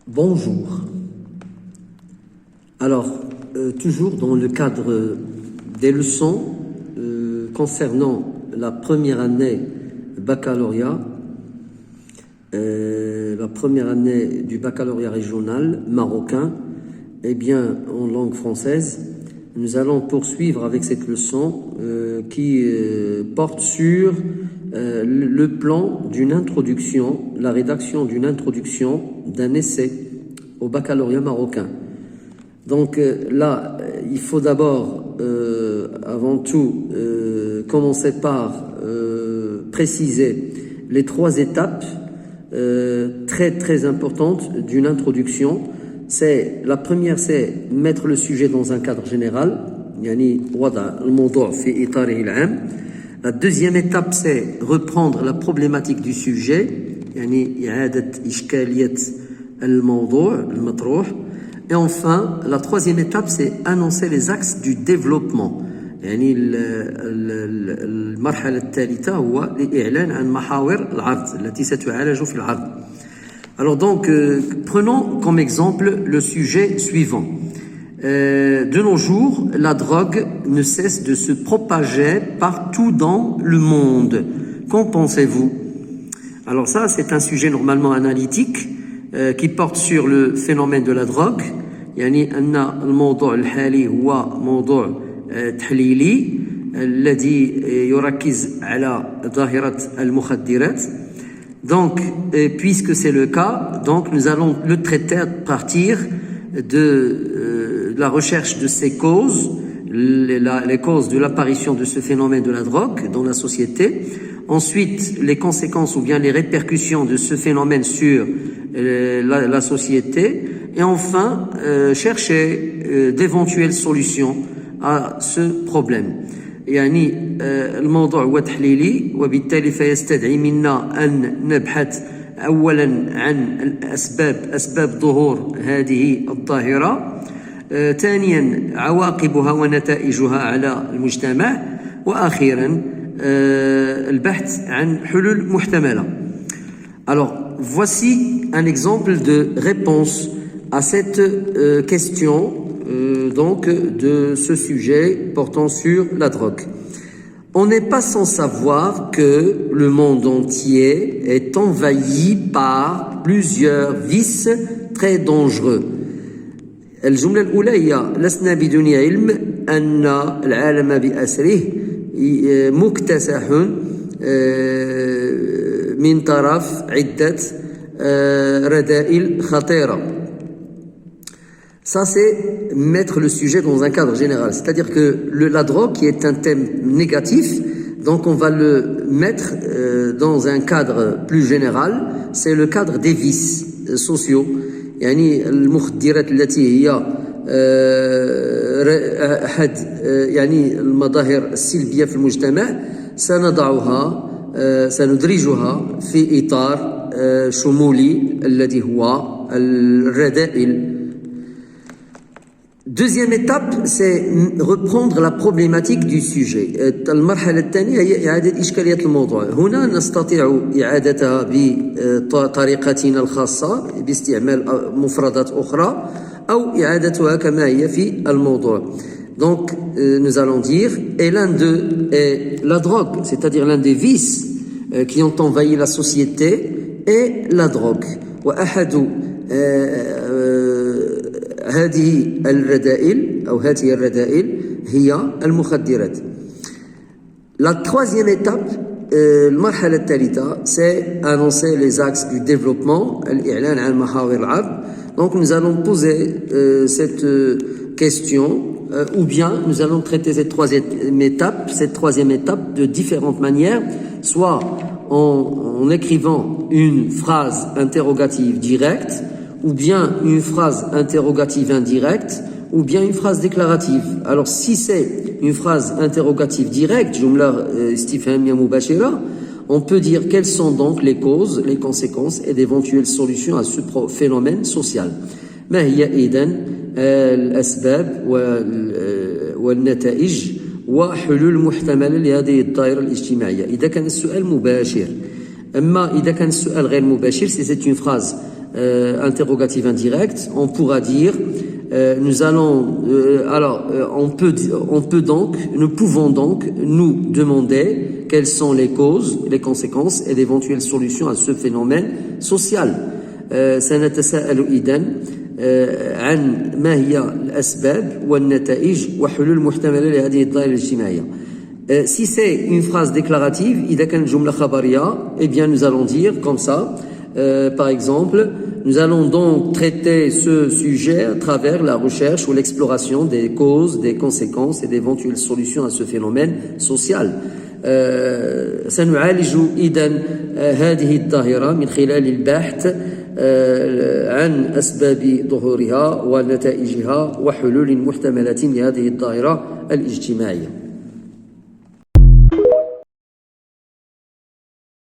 Bonjour. Alors, toujours dans le cadre des leçons concernant la première année baccalauréat, la première année du baccalauréat régional marocain, eh bien, en langue française, nous allons poursuivre avec cette leçon qui porte sur le plan d'une introduction, la rédaction d'une introduction d'un essai au baccalauréat marocain. Donc là, il faut d'abord, avant tout, commencer par préciser les trois étapes très importantes d'une introduction. La première, c'est mettre le sujet dans un cadre général, يعني وضع الموضوع في إطاره العام. La deuxième étape, c'est reprendre la problématique du sujet, يعني إعادة إشكالية الموضوع المطروح. Et enfin, la troisième étape, c'est annoncer les axes du développement. يعني المرحلة الثالثة هو الإعلان عن محاور العرض التي ستعالج في العرض. Alors donc, prenons comme exemple le sujet suivant. De nos jours, la drogue ne cesse de se propager partout dans le monde. Qu'en pensez-vous? Alors ça, c'est un sujet normalement analytique qui porte sur le phénomène de la drogue. يعني أن الموضوع الحالي هو موضوع تحليلي الذي يركز على ظاهرة المخدرات. Donc, puisque c'est le cas, donc nous allons le traiter à partir de la recherche de ses causes, les causes de l'apparition de ce phénomène de la drogue dans la société. Ensuite, les conséquences ou bien les répercussions de ce phénomène sur la société. Et enfin, chercher d'éventuelles solutions à ce problème. يعني الموضوع هو تحليلي وبالتالي فيستدعي منا أن نبحث أولا عن أسباب ظهور هذه الظاهرة، ثانيا عواقبها ونتائجها على المجتمع، وأخيرا البحث عن حلول محتملة. Alors, voici un exemple de réponse à cette question donc de ce sujet portant sur la drogue. On n'est pas sans savoir que le monde entier est envahi par plusieurs vices très dangereux. الجملة الأولى هي لسنا بدون علم أن العالم بأسره مكتسح من طرف عدة رذائل خطيرة. Ça, c'est mettre le sujet dans un cadre général. C'est-à-dire que la drogue, qui est un thème négatif, donc on va le mettre dans un cadre plus général. C'est le cadre des vices sociaux. يعني المخدرات التي هي أحد يعني المظاهر السلبية في المجتمع سندرجها في إطار شمولي الذي هو الرذائل. Deuxième étape, c'est reprendre la problématique du sujet. المرحلة الثانية هي إعادة إشكالية الموضوع. هنا نستطيع إعادتها بطريقتنا الخاصة باستعمال مفردات أخرى أو إعادتها كما هي في الموضوع. Donc, nous allons dire, et l'un d'eux est la drogue, c'est-à-dire l'un des vices qui ont envahi la société est la drogue. وأحد هذه الرذائل هي المخدرات. La troisième étape, المرحلة الثالثة, c'est annoncer les axes du développement, الإعلان عن محاور العرض. Donc nous allons poser cette question, ou bien nous allons traiter cette troisième étape de différentes manières, soit en écrivant une phrase interrogative directe, ou bien une phrase interrogative indirecte, ou bien une phrase déclarative. Alors, si c'est une phrase interrogative directe, جملة استفهامية مباشرة, on peut dire quelles sont donc les causes, les conséquences et d'éventuelles solutions à ce phénomène social. ما هي إذن الأسباب والنتائج وحلول محتملة لهذه الظاهرة الاجتماعية. إذا كان السؤال مباشر. أما إذا كان السؤال غير مباشر, c'est une phrase interrogative indirecte, on pourra dire nous pouvons donc nous demander quelles sont les causes, les conséquences et d'éventuelles solutions à ce phénomène social. سنتساءل إذن عن ما هي الأسباب والنتائج وحلول المحتملة لهذه الظاهرة الاجتماعية. Si c'est une phrase déclarative, إذا كانت جملة خبرية, eh bien nous allons dire comme ça, par exemple, nous allons donc traiter ce sujet à travers la recherche ou l'exploration des causes, des conséquences et d'éventuelles solutions à ce phénomène social. سنعالج إذن هذه الظاهرة من خلال البحث عن أسباب ظهورها ونتائجها وحلول محتملة لهذه الظاهرة الاجتماعية.